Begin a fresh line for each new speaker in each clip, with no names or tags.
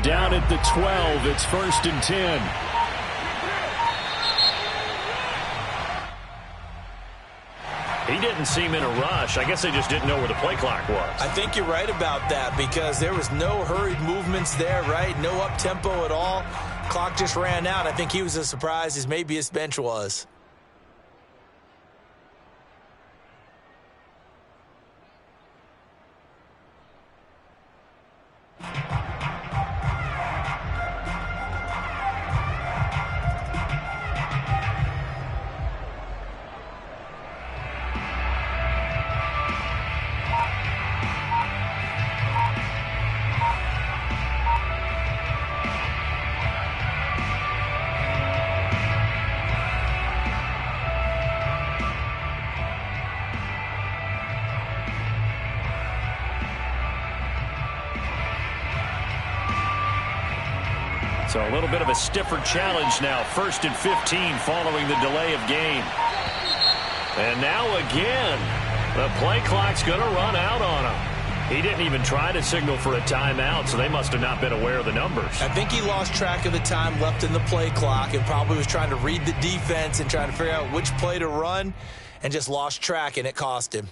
down at the 12. It's 1st and 10.
He didn't seem in a rush. I guess they just didn't know where the play clock was.
I think you're right about that because there was no hurried movements there, right? No up-tempo at all. Clock just ran out. I think he was as surprised as maybe his bench was.
So a little bit of a stiffer challenge now. 1st and 15 following the delay of game. And now again, the play clock's going to run out on him. He didn't even try to signal for a timeout, so they must have not been aware of the numbers.
I think he lost track of the time left in the play clock and probably was trying to read the defense and trying to figure out which play to run and just lost track, and it cost him.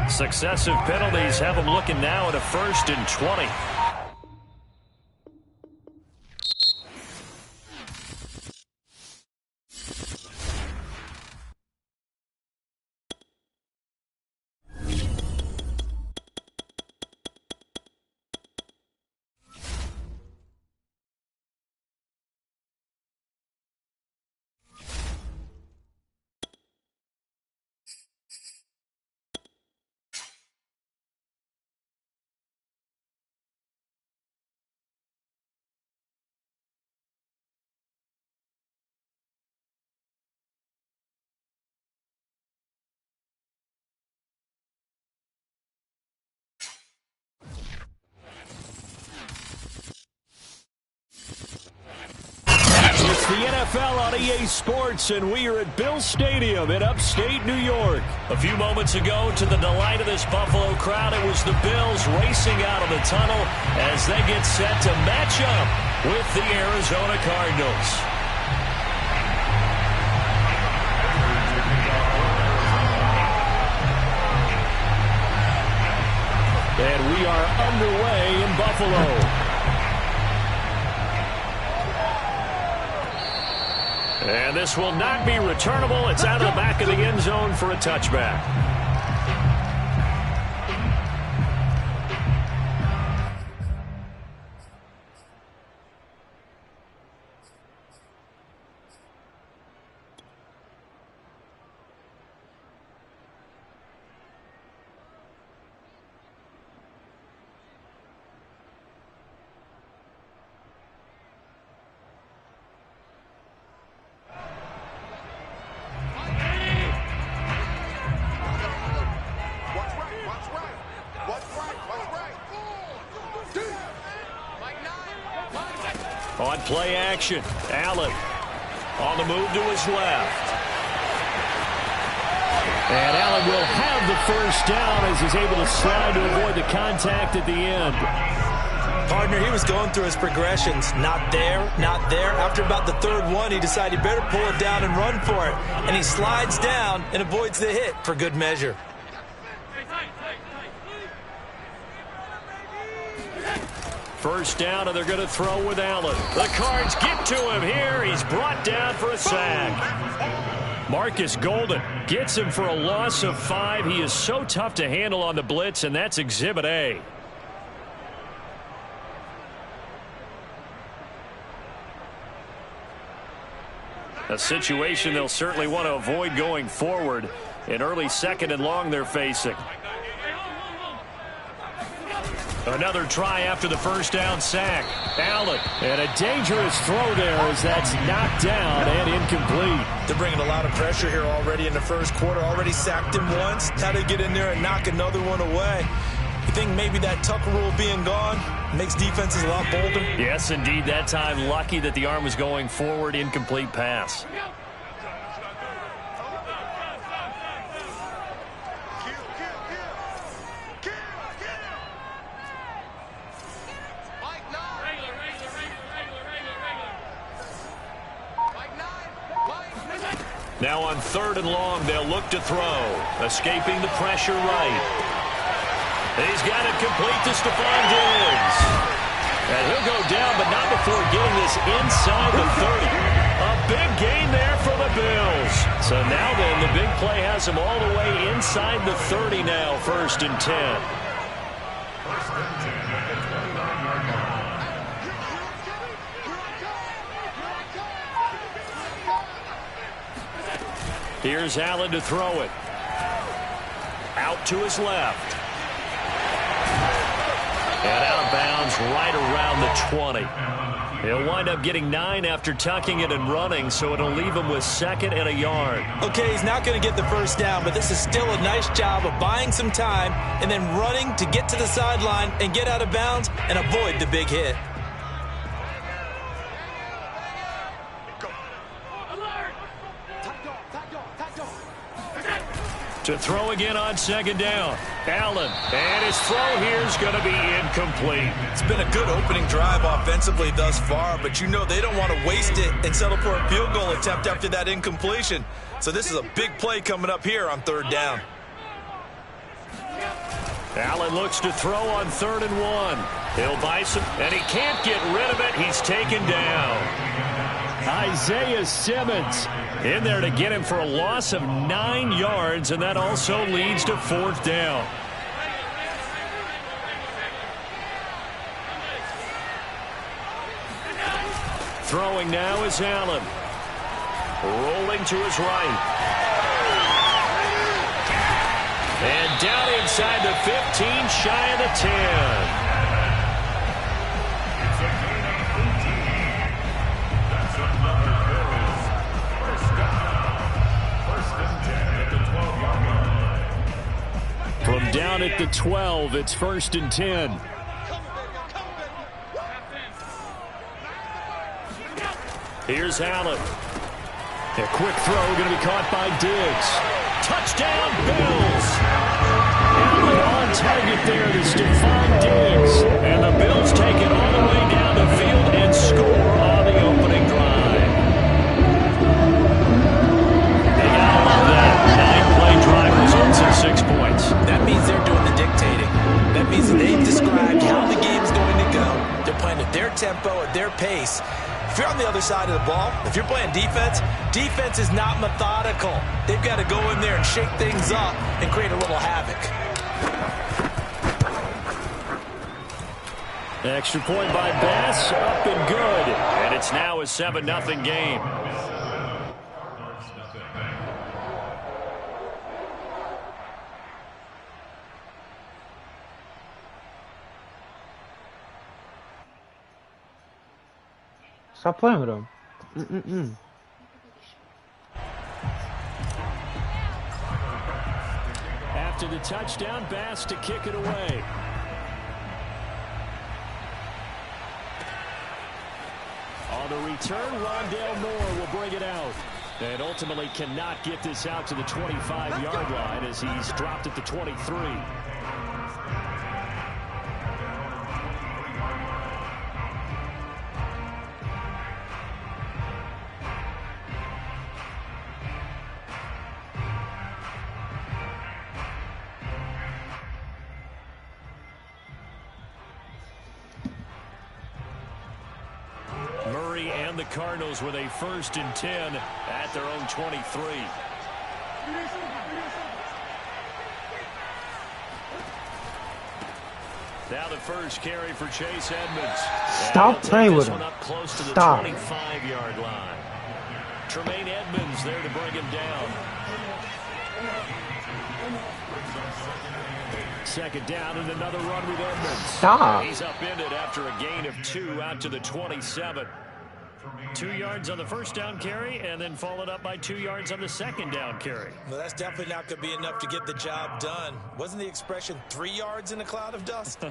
Successive penalties have them looking now at a 1st and 20.
The NFL on EA Sports, and we are at Bill Stadium in upstate New York.
A few moments ago, to the delight of this Buffalo crowd, it was the Bills racing out of the tunnel as they get set to match up with the Arizona Cardinals.
And we are underway in Buffalo.
And this will not be returnable. It's out of the back of the end zone for a touchback. On play action, Allen on the move to his left.
And Allen will have the first down as he's able to slide to avoid the contact at the end.
Partner, he was going through his progressions. Not there, not there. After about the third one, he decided he better pull it down and run for it. And he slides down and avoids the hit for good measure.
First down, and they're going to throw with Allen. The Cards get to him here. He's brought down for a sack. Marcus Golden gets him for a loss of 5. He is so tough to handle on the blitz, and that's Exhibit A. A situation they'll certainly want to avoid going forward. An early 2nd and long they're facing. Another try after the first down sack. Allen.
And a dangerous throw there as that's knocked down and incomplete.
They're bringing a lot of pressure here already in the first quarter. Already sacked him once. How to get in there and knock another one away. You think maybe that Tucker rule being gone makes defenses a lot bolder?
Yes, indeed. That time, lucky that the arm was going forward. Incomplete pass. Now on 3rd and long, they'll look to throw. Escaping the pressure right. He's got it complete to Stephon Diggs. And he'll go down, but not before getting this inside the 30. A big gain there for the Bills. So now then, the big play has him all the way inside the 30 now, 1st and 10. Here's Allen to throw it. Out to his left. And out of bounds right around the 20. He'll wind up getting 9 after tucking it and running, so it'll leave him with 2nd and a yard.
Okay, he's not going to get the first down, but this is still a nice job of buying some time and then running to get to the sideline and get out of bounds and avoid the big hit.
To throw again on 2nd down. Allen. And his throw here is going to be incomplete.
It's been a good opening drive offensively thus far, but you know they don't want to waste it and settle for a field goal attempt after that incompletion. So this is a big play coming up here on 3rd down.
Allen looks to throw on 3rd and 1. He'll buy some, and he can't get rid of it. He's taken down.
Isaiah Simmons
in there to get him for a loss of 9 yards, and that also leads to 4th down. Throwing now is Allen. Rolling to his right. And down inside the 15, shy of the 10.
From down at the 12, it's 1st and 10.
Here's Allen.
A quick throw going to be caught by Diggs.
Touchdown, Bills!
Allen on target there to Stephon Diggs.
And the Bills take it all the way down the field and score on the opening drive. You gotta love that. 9-play drive results in 6 points.
That means they're doing the dictating. That means they've described how the game's going to go. They're playing at their tempo, at their pace. If you're on the other side of the ball, if you're playing defense, defense is not methodical. They've got to go in there and shake things up and create a little havoc.
Extra point by Bass, up and good.
And it's now a 7-0 game.
Stop playing with him.
After the touchdown, Bass to kick it away. On the return, Rondale Moore will bring it out. And ultimately cannot get this out to the 25-yard line as he's dropped at the 23.
Murray and the Cardinals with a 1st and 10 at their own 23. Now the first carry for Chase Edmonds.
Stop playing with him.
Up close to the
Stop.
25-yard line. Tremaine Edmonds there to bring him down.
Second down and another run with Edmonds.
Stop.
He's upended after a gain of 2 out to the 27. 2 yards on the first down carry, and then followed up by 2 yards on the second down carry.
Well, that's definitely not going to be enough to get the job done. Wasn't the expression 3 yards in a cloud of dust?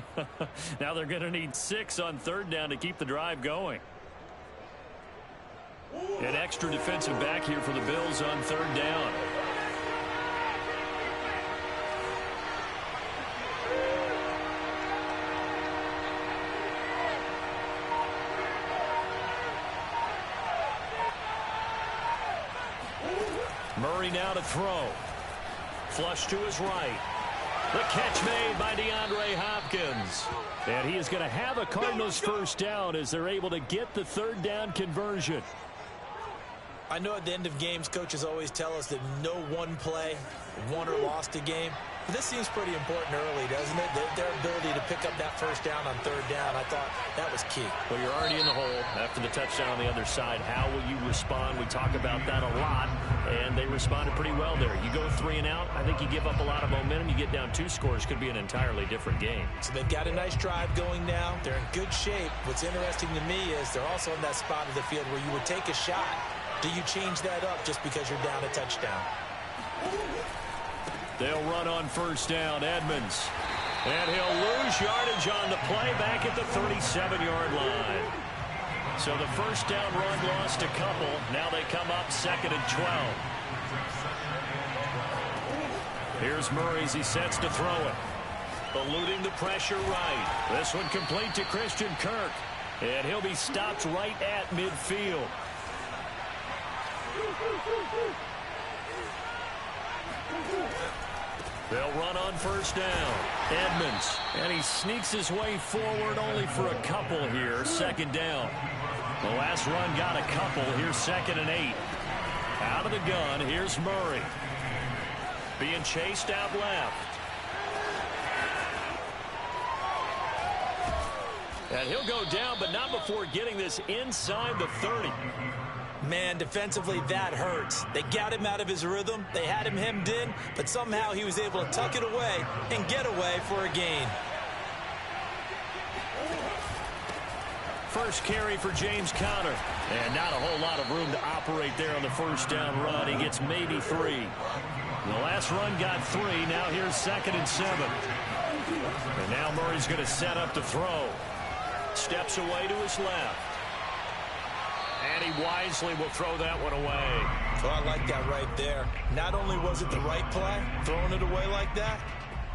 Now they're going to need 6 on third down to keep the drive going. An extra defensive back here for the Bills on third down. Murray now to throw. Flush to his right. The catch made by DeAndre Hopkins. And he is going to have a Cardinals first down as they're able to get the third down conversion.
I know at the end of games, coaches always tell us that no one play won or lost a game. But this seems pretty important early, doesn't it? Their ability to pick up that first down on third down, I thought that was key.
Well, you're already in the hole after the touchdown on the other side. How will you respond? We talk about that a lot, and they responded pretty well there. You go 3 and out, I think you give up a lot of momentum. You get down 2 scores, could be an entirely different game.
So they've got a nice drive going now. They're in good shape. What's interesting to me is they're also in that spot of the field where you would take a shot. Do you change that up just because you're down a touchdown?
They'll run on first down. Edmonds. And he'll lose yardage on the play back at the 37-yard line. So the first down run lost a couple. Now they come up 2nd and 12. Here's Murray as he sets to throw it. Eluding the pressure right. This one complete to Christian Kirk. And he'll be stopped right at midfield. They'll run on first down. Edmonds. And he sneaks his way forward only for a couple here. 2nd down. The last run got a couple. Here's 2nd and 8. Out of the gun. Here's Murray. Being chased out left. And he'll go down, but not before getting this inside the 30.
Man, defensively, that hurts. They got him out of his rhythm. They had him hemmed in, but somehow he was able to tuck it away and get away for a gain.
First carry for James Conner. And not a whole lot of room to operate there on the first down run. He gets maybe 3. The last run got 3. Now here's 2nd and 7. And now Murray's going to set up to throw. Steps away to his left. And he wisely will throw that one away.
Well, I like that right there. Not only was it the right play, throwing it away like that,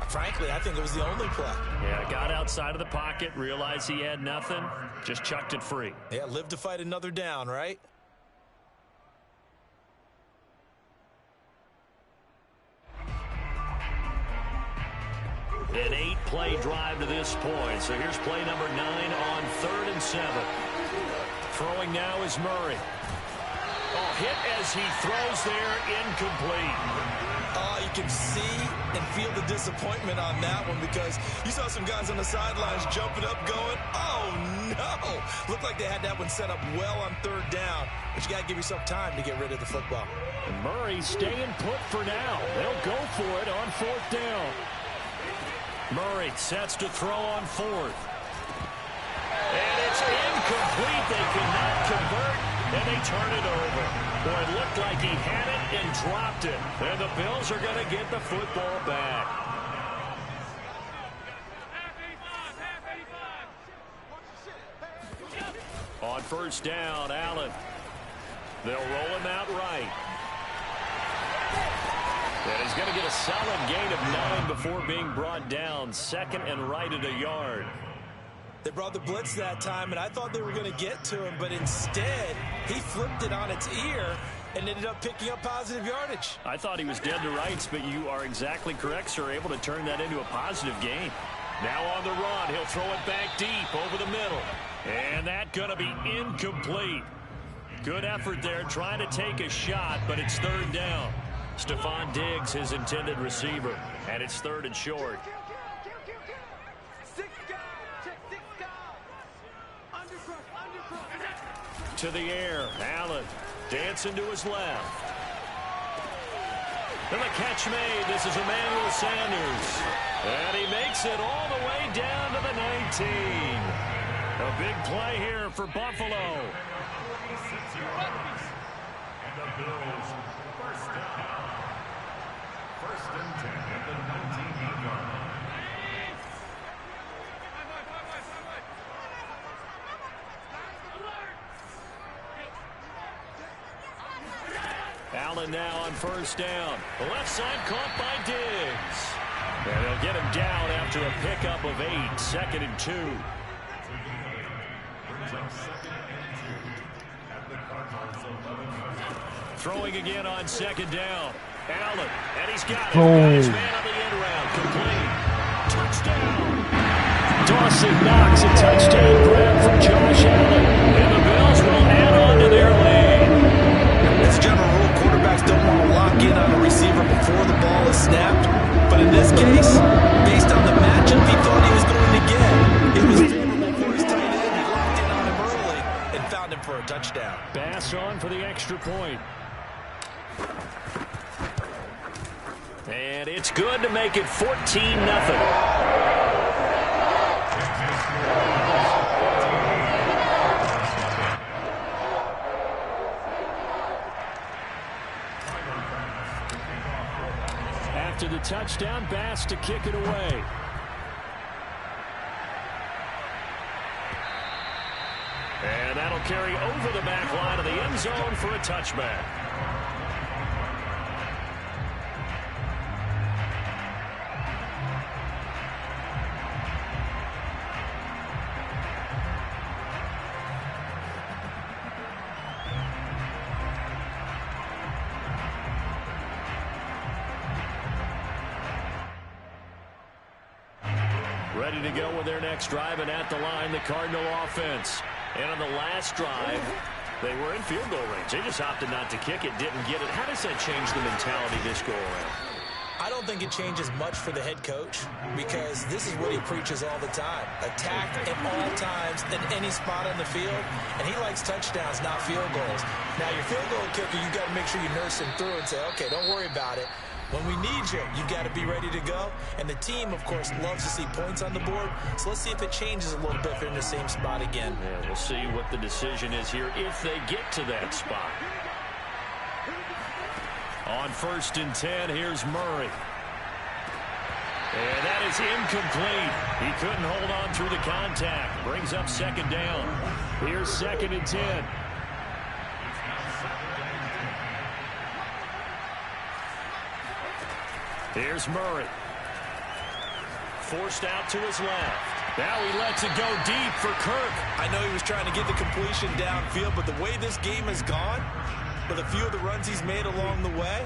frankly, I think it was the only play.
Yeah, got outside of the pocket, realized he had nothing, just chucked it free.
Yeah, live to fight another down, right?
An 8-play drive to this point. So here's play number 9 on 3rd and 7. Throwing now is Murray. Oh, hit as he throws there, incomplete.
Oh, you can see and feel the disappointment on that one because you saw some guys on the sidelines jumping up going, oh, no. Looked like they had that one set up well on 3rd down, but you got to give yourself time to get rid of the football.
And Murray staying put for now. They'll go for it on 4th down. Murray sets to throw on 4th. And it's incomplete. They could not convert, and they turn it over. Boy, it looked like he had it and dropped it. And the Bills are going to get the football back. On first down, Allen. They'll roll him out right. And he's going to get a solid gain of 9 before being brought down. 2nd and right at a yard.
They brought the blitz that time, and I thought they were going to get to him, but instead, he flipped it on its ear and ended up picking up positive yardage.
I thought he was dead to rights, but you are exactly correct, sir. Able to turn that into a positive gain. Now on the run, he'll throw it back deep over the middle. And that's going to be incomplete. Good effort there, trying to take a shot, but it's 3rd down. Stephon Diggs, his intended receiver, and it's 3rd and short. To the air, Allen dancing to his left. And the catch made. This is Emmanuel Sanders. And he makes it all the way down to the 19. A big play here for Buffalo.
And the Bills first down. First and 10 at the 19-yard line.
Allen now on first down. The left side caught by Diggs. And they'll get him down after a pickup of 8. Second and 2. Throwing again on second down. Allen, and he's got it. Got his man on the end round. Complete. Touchdown. Dawson Knox, a touchdown grab for Josh Allen. And the Bills will add on to their lead.
As a general rule, quarterbacks don't want to lock in on a receiver before the ball is snapped. But in this case, based on the matchup he thought he was going to get, it was favorable for his tight end. He locked in on him early and found him for a touchdown.
Bass on for the extra point. And it's good to make it 14-0. After the touchdown, Bass to kick it away. And that'll carry over the back line of the end zone for a touchback. Ready to go with their next drive, and at the line, the Cardinal offense. And on the last drive, they were in field goal range. They just opted not to kick it, didn't get it. How does that change the mentality this go around?
I don't think it changes much for the head coach because this is what he preaches all the time. Attack at all times in any spot on the field, and he likes touchdowns, not field goals. Now, your field goal kicker, you've got to make sure you nurse him through and say, okay, don't worry about it. When we need you, you've got to be ready to go. And the team, of course, loves to see points on the board. So let's see if it changes a little bit if they're in the same spot again.
Yeah, we'll see what the decision is here if they get to that spot. On first and 10, here's Murray. And that is incomplete. He couldn't hold on through the contact. Brings up second down. Here's second and 10. Here's Murray. Forced out to his left. Now he lets it go deep for Kirk.
I know he was trying to get the completion downfield, but the way this game has gone, with a few of the runs he's made along the way,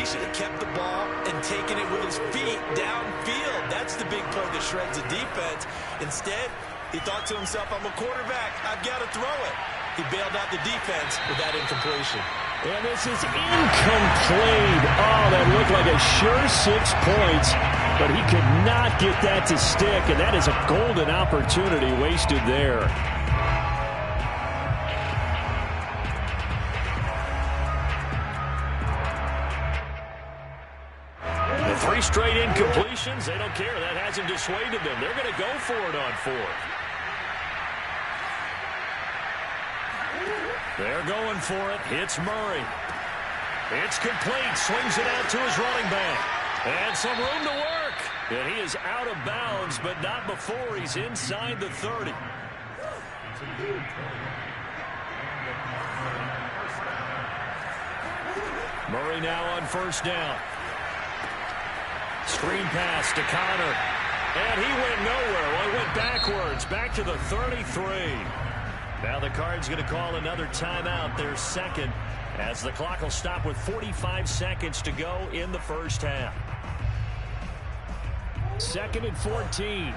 he should have kept the ball and taken it with his feet downfield. That's the big play that shreds the defense. Instead, he thought to himself, I'm a quarterback. I've got to throw it. He bailed out the defense with that incompletion.
And this is incomplete. Oh, that looked like a sure 6 points, but he could not get that to stick, and that is a golden opportunity wasted there. The 3 straight incompletions, they don't care. That hasn't dissuaded them. They're going to go for it on 4th. They're going for it. Hits Murray. It's complete. Swings it out to his running back. And some room to work. And he is out of bounds, but not before he's inside the 30. Murray now on first down. Screen pass to Connor. And he went nowhere. Well, he went backwards. Back to the 33. Now the Cards going to call another timeout, their second, as the clock will stop with 45 seconds to go in the first half. 2nd and 14.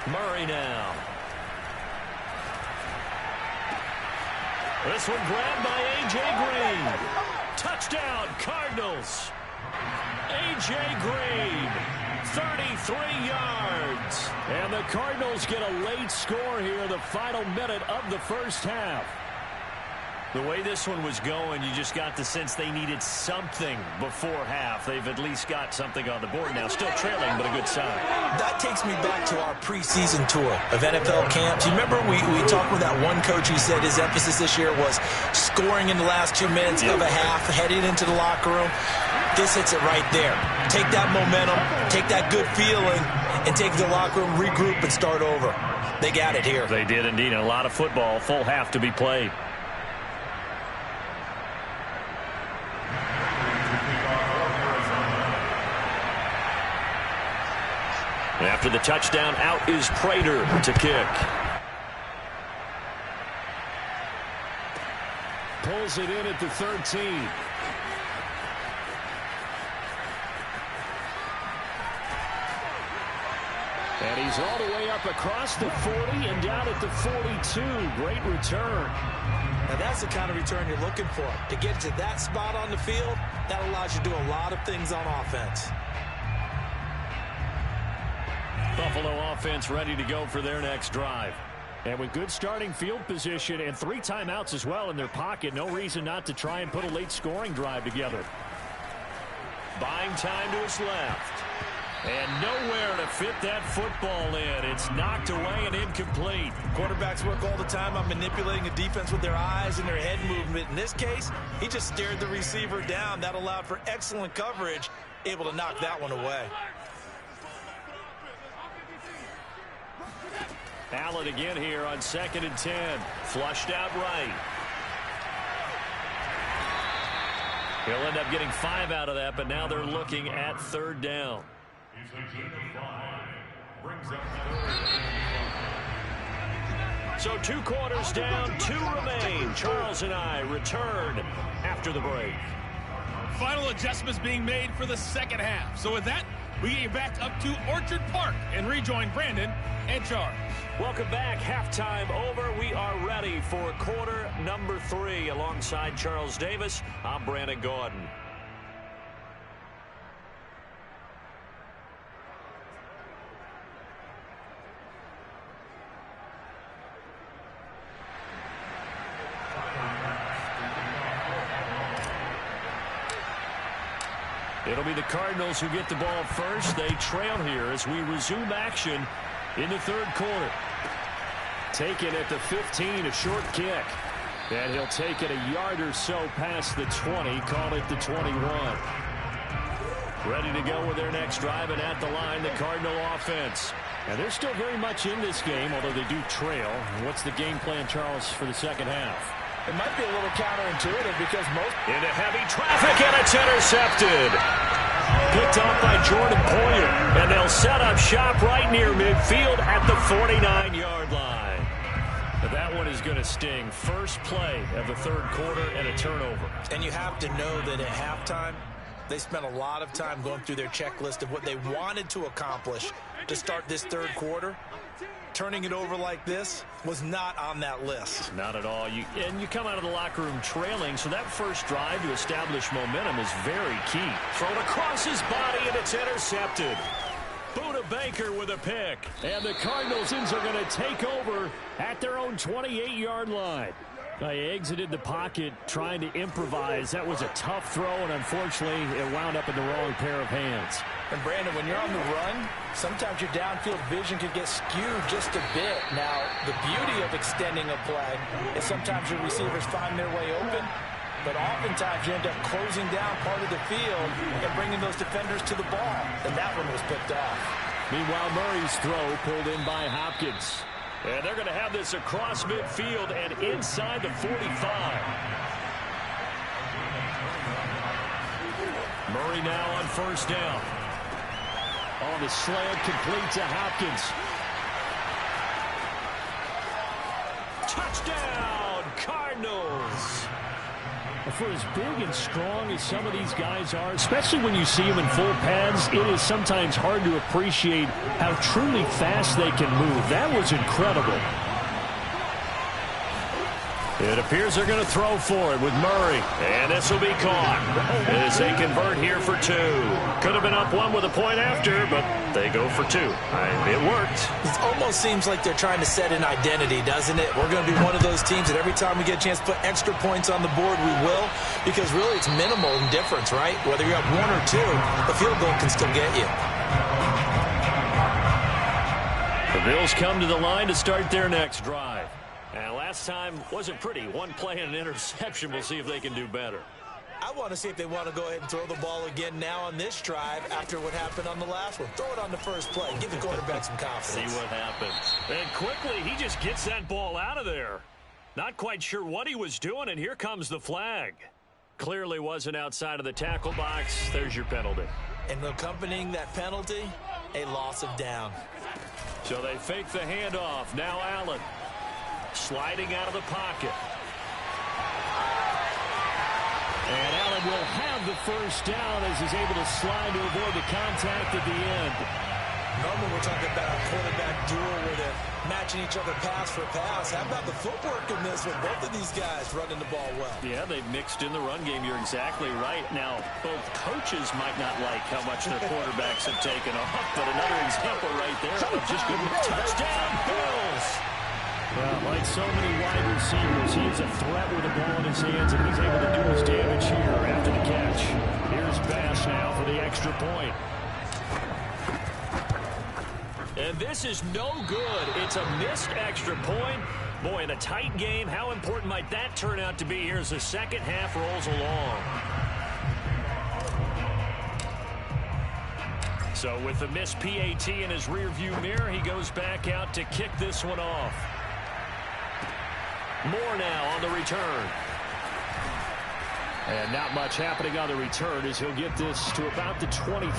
Murray now. This one grabbed by A.J. Green. Touchdown, Cardinals. A.J. Green. 33 yards. And the Cardinals get a late score here in the final minute of the first half.
The way this one was going, you just got the sense they needed something before half. They've at least got something on the board now. Still trailing, but a good sign.
That takes me back to our preseason tour of NFL camps. You remember we talked with that one coach who said his emphasis this year was scoring in the last 2 minutes of a half, heading into the locker room. This hits it right there. Take that momentum, take that good feeling, and take the locker room, regroup, and start over. They got it here.
They did indeed. And a lot of football, full half to be played. After the touchdown, out is Prater to kick.
Pulls it in at the 13. And he's all the way up across the 40 and down at the 42. Great return.
Now that's the kind of return you're looking for. To get to that spot on the field, that allows you to do a lot of things on offense.
Buffalo offense ready to go for their next drive.
And with good starting field position and 3 timeouts as well in their pocket, no reason not to try and put a late scoring drive together.
Buying time to his left. And nowhere to fit that football in. It's knocked away and incomplete.
Quarterbacks work all the time on manipulating a defense with their eyes and their head movement. In this case, he just stared the receiver down. That allowed for excellent coverage, able to knock that one away.
Allen again here on 2nd and 10. Flushed out right. He'll end up getting 5 out of that, but now they're looking at 3rd down.
He's a gain of 5. Brings up 3rd.
So 2 quarters down, 2 remain. Charles and I return after the break.
Final adjustments being made for the second half. So with that, we get you back up to Orchard Park and rejoin Brandon and Charles.
Welcome back. Halftime over. We are ready for quarter number 3. Alongside Charles Davis, I'm Brandon Gordon. It'll be the Cardinals who get the ball first. They trail here as we resume action in the 3rd quarter. Taken at the 15, a short kick. And he'll take it a yard or so past the 20, call it the 21. Ready to go with their next drive, and at the line, the Cardinal offense. And they're still very much in this game, although they do trail. What's the game plan, Charles, for the second half?
It might be a little counterintuitive because most...
Into heavy traffic, and it's intercepted. Picked off by Jordan Poyer. And they'll set up shop right near midfield at the 49-yard line. But that one is going to sting. First play of the 3rd quarter and a turnover.
And you have to know that at halftime, they spent a lot of time going through their checklist of what they wanted to accomplish to start this 3rd quarter. Turning it over like this was not on that list.
Not at all. You come out of the locker room trailing, so that first drive to establish momentum is very key. Thrown across his body, and it's intercepted. Buda Baker with a pick.
And the Cardinals are going to take over at their own 28-yard line. They exited the pocket trying to improvise. That was a tough throw, and unfortunately, it wound up in the wrong pair of hands.
And Brandon, when you're on the run, sometimes your downfield vision can get skewed just a bit. Now, the beauty of extending a play is sometimes your receivers find their way open, but oftentimes you end up closing down part of the field and bringing those defenders to the ball. And that one was picked off.
Meanwhile, Murray's throw pulled in by Hopkins.
And they're going to have this across midfield and inside the 45.
Murray now on 1st down. On the slant, complete to Hopkins.
Touchdown, Cardinals.
For as big and strong as some of these guys are, especially when you see them in full pads, it is sometimes hard to appreciate how truly fast they can move. That was incredible.
It appears they're going to throw for it with Murray. And this will be caught as they convert here for 2. Could have been up 1 with a point after, but they go for 2. It worked.
It almost seems like they're trying to set an identity, doesn't it? We're going to be one of those teams that every time we get a chance to put extra points on the board, we will. Because really it's minimal in difference, right? Whether you're up 1 or 2, the field goal can still get you.
The Bills come to the line to start their next drive. And last time wasn't pretty. 1 play and an interception. We'll see if they can do better.
I want to see if they want to go ahead and throw the ball again now on this drive after what happened on the last one. Throw it on the first play. Give the quarterback some confidence.
See what happens. And quickly, he just gets that ball out of there. Not quite sure what he was doing, and here comes the flag. Clearly wasn't outside of the tackle box. There's your penalty.
And accompanying that penalty, a loss of down.
So they fake the handoff. Now Allen. Sliding out of the pocket. And Allen will have the first down as he's able to slide to avoid the contact at the end.
Normally we're talking about a quarterback duel where they're matching each other pass for pass. How about the footwork in this one? Both of these guys running the ball well.
Yeah, they've mixed in the run game. You're exactly right. Now, both coaches might not like how much their quarterbacks have taken off, but another example right there of just good touchdown Bills. Well, like so many wide receivers, he is a threat with the ball in his hands, and he's able to do his damage here after the catch. Here's Bass now for the extra point. And this is no good. It's a missed extra point. Boy, in a tight game, how important might that turn out to be here as the second half rolls along? So with the missed PAT in his rearview mirror, he goes back out to kick this one off. Moore now on the return. And not much happening on the return as he'll get this to about the 23.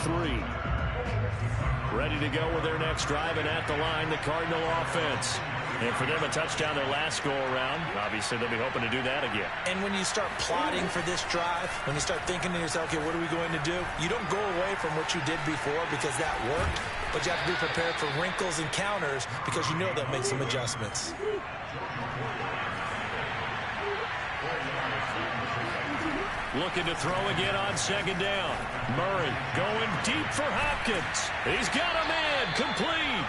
Ready to go with their next drive, and at the line, the Cardinal offense. And for them, a touchdown their last go-around. Obviously, they'll be hoping to do that again.
And when you start plotting for this drive, when you start thinking to yourself, okay, what are we going to do? You don't go away from what you did before because that worked, but you have to be prepared for wrinkles and counters because you know they'll make some adjustments.
Looking to throw again on second down. Murray going deep for Hopkins. He's got him in. Complete.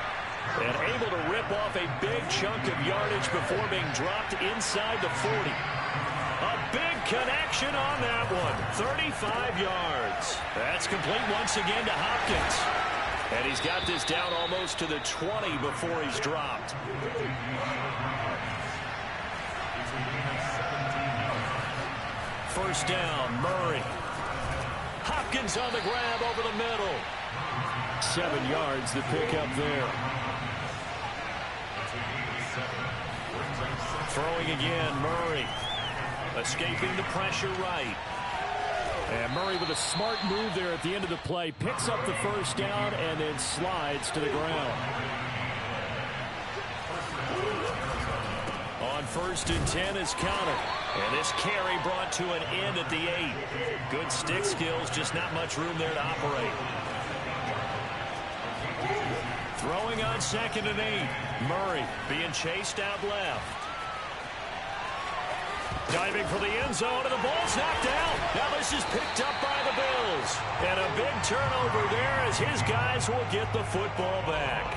And able to rip off a big chunk of yardage before being dropped inside the 40. A big connection on that one. 35 yards. That's complete once again to Hopkins. And he's got this down almost to the 20 before he's dropped. First down, Murray. Hopkins on the grab over the middle. 7 yards the pickup there. Throwing again, Murray. Escaping the pressure right. And Murray with a smart move there at the end of the play. Picks up the first down and then slides to the ground. On 1st and 10 is counted. And this carry brought to an end at the 8. Good stick skills, just not much room there to operate. Throwing on 2nd and 8. Murray being chased out left. Diving for the end zone, and the ball's knocked out. Now this is picked up by the Bills. And a big turnover there as his guys will get the football back.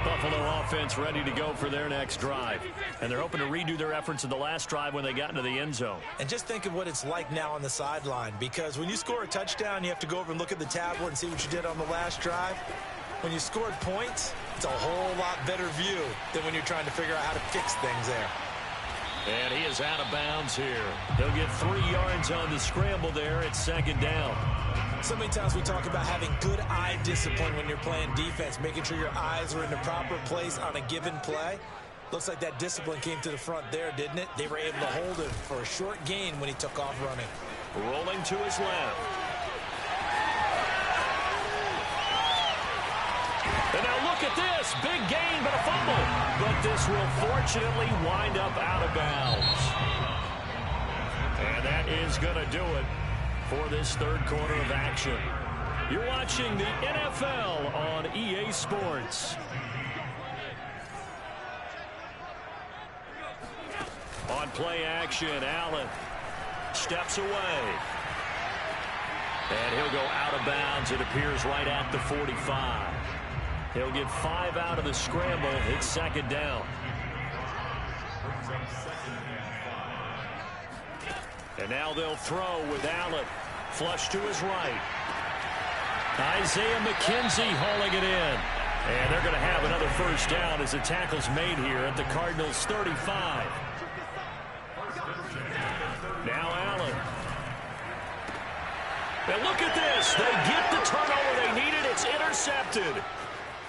Buffalo offense ready to go for their next drive. And they're hoping to redo their efforts in the last drive when they got into the end zone.
And just think of what it's like now on the sideline, because when you score a touchdown, you have to go over and look at the tablet and see what you did on the last drive. When you scored points, it's a whole lot better view than when you're trying to figure out how to fix things there.
And he is out of bounds here. They'll get 3 yards on the scramble there at 2nd down.
So many times we talk about having good eye discipline when you're playing defense, making sure your eyes are in the proper place on a given play. Looks like that discipline came to the front there, didn't it? They were able to hold him for a short gain when he took off running.
Rolling to his left. And now look at this. Big gain, but a fumble. But this will fortunately wind up out of bounds. And that is going to do it for this 3rd quarter of action. You're watching the NFL on EA Sports. play action. Allen steps away. And he'll go out of bounds. It appears right at the 45. He'll get 5 out of the scramble. It's second down. And now they'll throw with Allen. Flush to his right. Isaiah McKenzie hauling it in. And they're going to have another first down as the tackle's made here at the Cardinals' 35. Now Allen. And look at this. They get the turnover they needed. It's intercepted.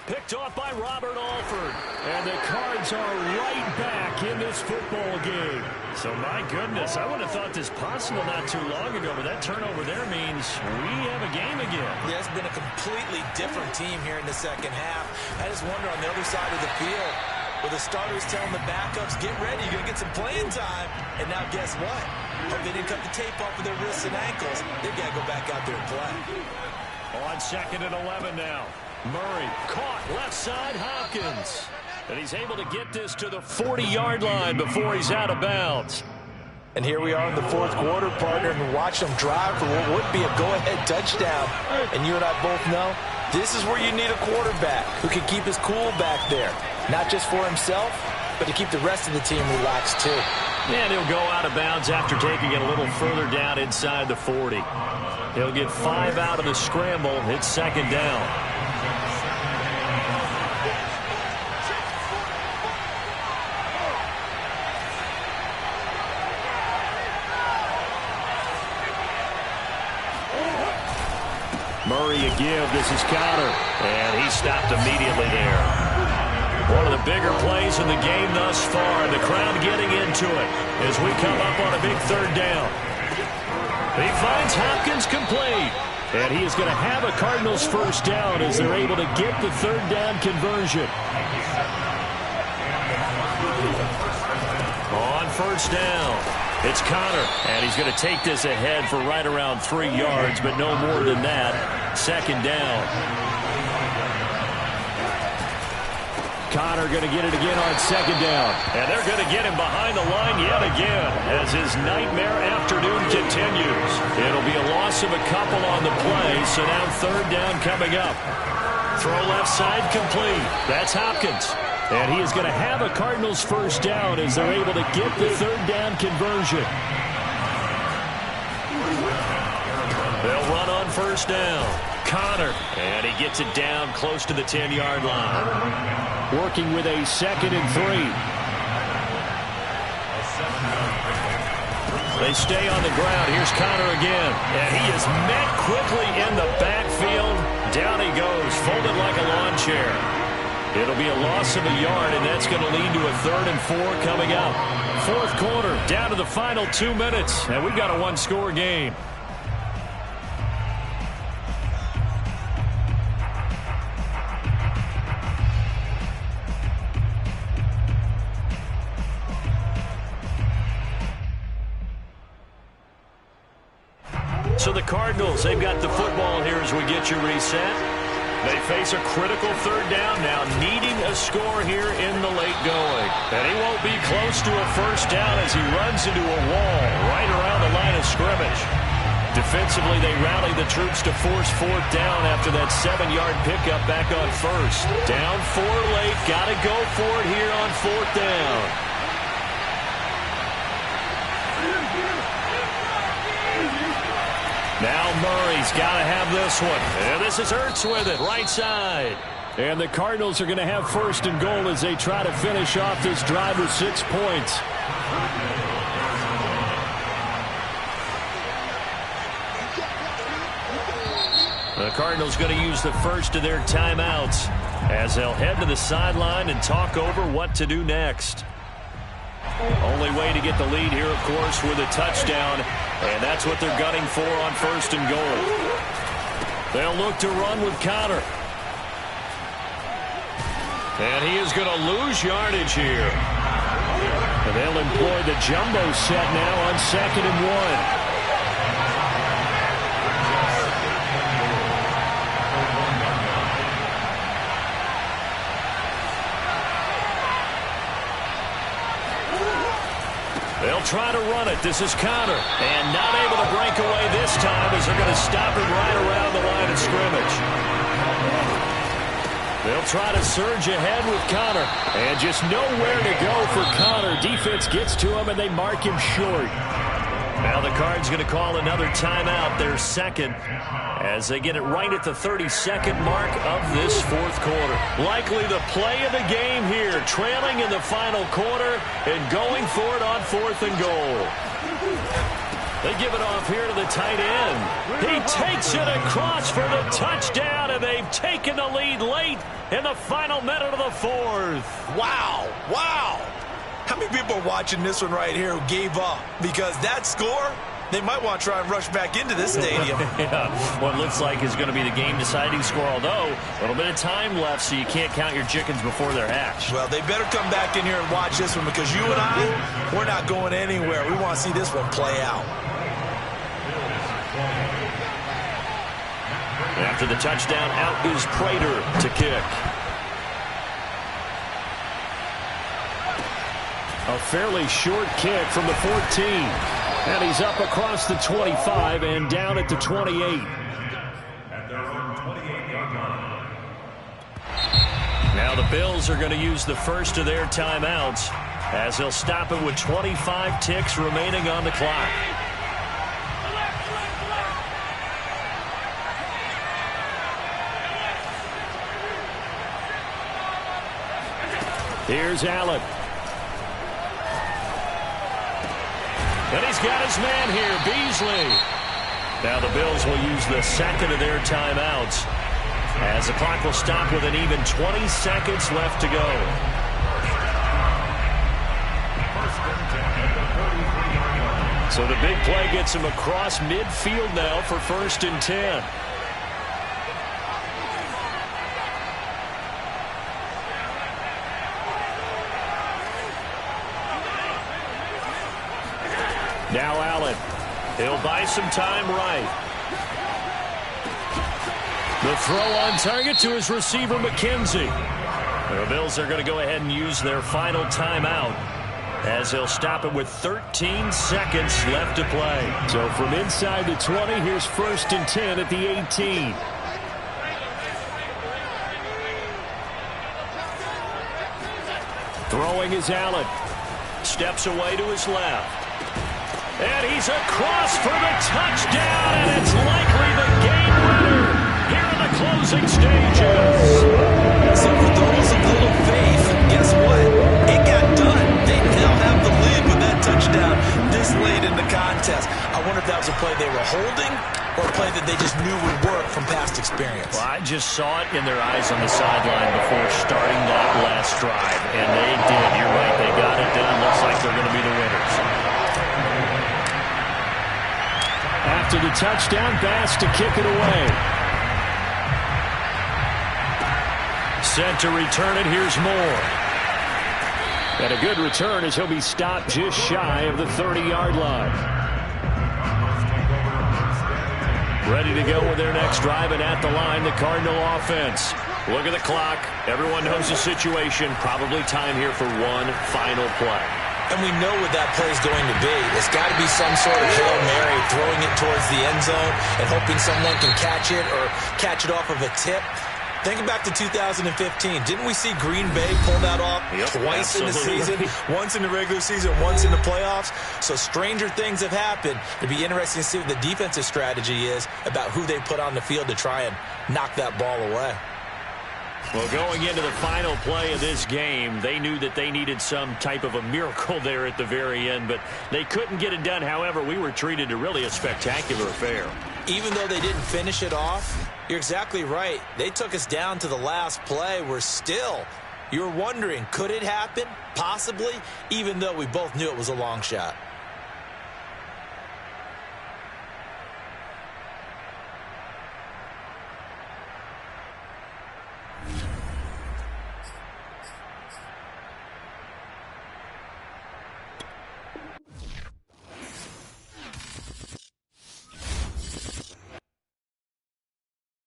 Picked off by Robert Alford. And the Cards are right back in this football game. So, my goodness, I would have thought this possible not too long ago, but that turnover there means we have a game again.
Yeah, it's been a completely different team here in the second half. I just wonder on the other side of the field, where the starters telling the backups, get ready, you're going to get some playing time. And now guess what? Hope they didn't cut the tape off of their wrists and ankles. They've got to go back out there and play.
On 2nd and 11 now. Murray caught left side Hopkins. And he's able to get this to the 40-yard line before he's out of bounds.
And here we are in the fourth quarter, partner, and watch them drive for what would be a go-ahead touchdown. And you and I both know this is where you need a quarterback who can keep his cool back there. Not just for himself, but to keep the rest of the team relaxed too.
And he'll go out of bounds after taking it a little further down inside the 40. He'll get 5 out of the scramble. It's second down. Murray a give. This is Connor. And he stopped immediately there. One of the bigger plays in the game thus far. The crowd getting into it as we come up on a big third down. He finds Hopkins complete. And he is going to have a Cardinals first down as they're able to get the third down conversion. On first down, it's Connor. And he's going to take this ahead for right around 3 yards, but no more than that. Second down. Connor going to get it again on second down. And they're going to get him behind the line yet again as his nightmare afternoon continues. It'll be a loss of a couple on the play, so now third down coming up. Throw left side complete. That's Hopkins. And he is going to have a Cardinals first down as they're able to get the third down conversion. They'll run on first down. Connor. And he gets it down close to the 10-yard line. Working with a 2nd and 3. They stay on the ground. Here's Connor again. And he is met quickly in the backfield. Down he goes, folded like a lawn chair. It'll be a loss of a yard, and that's going to lead to a 3rd and 4 coming up. Fourth quarter, down to the final 2 minutes, and we've got a one-score game. So the Cardinals, they've got the football here as we get you reset. They face a critical third down now, needing a score here in the late going. And he won't be close to a first down as he runs into a wall right around the line of scrimmage. Defensively, they rally the troops to force fourth down after that 7-yard pickup back on first. Down 4 late, got to go for it here on fourth down. Now Murray's got to have this one. And this is Ertz with it, right side. And the Cardinals are going to have first and goal as they try to finish off this drive with 6 points. The Cardinals going to use the first of their timeouts as they'll head to the sideline and talk over what to do next. Only way to get the lead here, of course, with a touchdown, and that's what they're gunning for on first and goal. They'll look to run with Connor. And he is going to lose yardage here. And they'll employ the jumbo set now on 2nd and 1. They'll try to run it. This is Connor. And not able to break away this time as they're going to stop him right around the line of scrimmage. They'll try to surge ahead with Connor. And just nowhere to go for Connor. Defense gets to him, and they mark him short. Now the Cards going to call another timeout, their second, as they get it right at the 32nd mark of this fourth quarter. Likely the play of the game here, trailing in the final quarter and going for it on 4th and goal. They give it off here to the tight end. He takes it across for the touchdown, and they've taken the lead late in the final minute of the fourth.
Wow, wow. How many people are watching this one right here who gave up? Because that score, they might want to try and rush back into this stadium.
Yeah, what looks like is going to be the game-deciding score, although a little bit of time left, so you can't count your chickens before they're hatched.
Well, they better come back in here and watch this one, because you and I, we're not going anywhere. We want to see this one play out.
After the touchdown, out is Prater to kick. A fairly short kick from the 14. And he's up across the 25 and down at the 28.
At their own 28-yard line.
Now the Bills are going to use the first of their timeouts as they'll stop it with 25 ticks remaining on the clock. Here's Allen. And he's got his man here, Beasley. Now the Bills will use the second of their timeouts as the clock will stop with an even 20 seconds left to go. So the big play gets him across midfield now for 1st and 10. Now Allen. He'll buy some time right. The throw on target to his receiver, McKenzie. The Bills are going to go ahead and use their final timeout as they'll stop it with 13 seconds left to play. So from inside the 20, here's 1st and 10 at the 18. Throwing is Allen. Steps away to his left. And he's across for the touchdown, and it's likely the game winner here in the closing stages.
So for those of little faith, guess what? It got done. They now have the lead with that touchdown this late in the contest. I wonder if that was a play they were holding or a play that they just knew would work from past experience.
Well, I just saw it in their eyes on the sideline before starting that last drive, and they did. You're right. They got it done. Looks like they're going to be the winners. After the touchdown, Bass to kick it away. Set to return it. Here's Moore. And a good return as he'll be stopped just shy of the 30-yard line. Ready to go with their next drive, and at the line, the Cardinal offense. Look at the clock. Everyone knows the situation. Probably time here for one final play.
And we know what that play is going to be. It's got to be some sort of Hail Mary, throwing it towards the end zone and hoping someone can catch it or catch it off of a tip. Think back to 2015. Didn't we see Green Bay pull that off twice in the season? Once in the regular season, once in the playoffs. So stranger things have happened. It'd be interesting to see what the defensive strategy is about who they put on the field to try and knock that ball away.
Well, going into the final play of this game, they knew that they needed some type of a miracle there at the very end, but they couldn't get it done. However, we were treated to really a spectacular affair.
Even though they didn't finish it off, you're exactly right. They took us down to the last play. We're still, you're wondering, could it happen? Possibly, even though we both knew it was a long shot.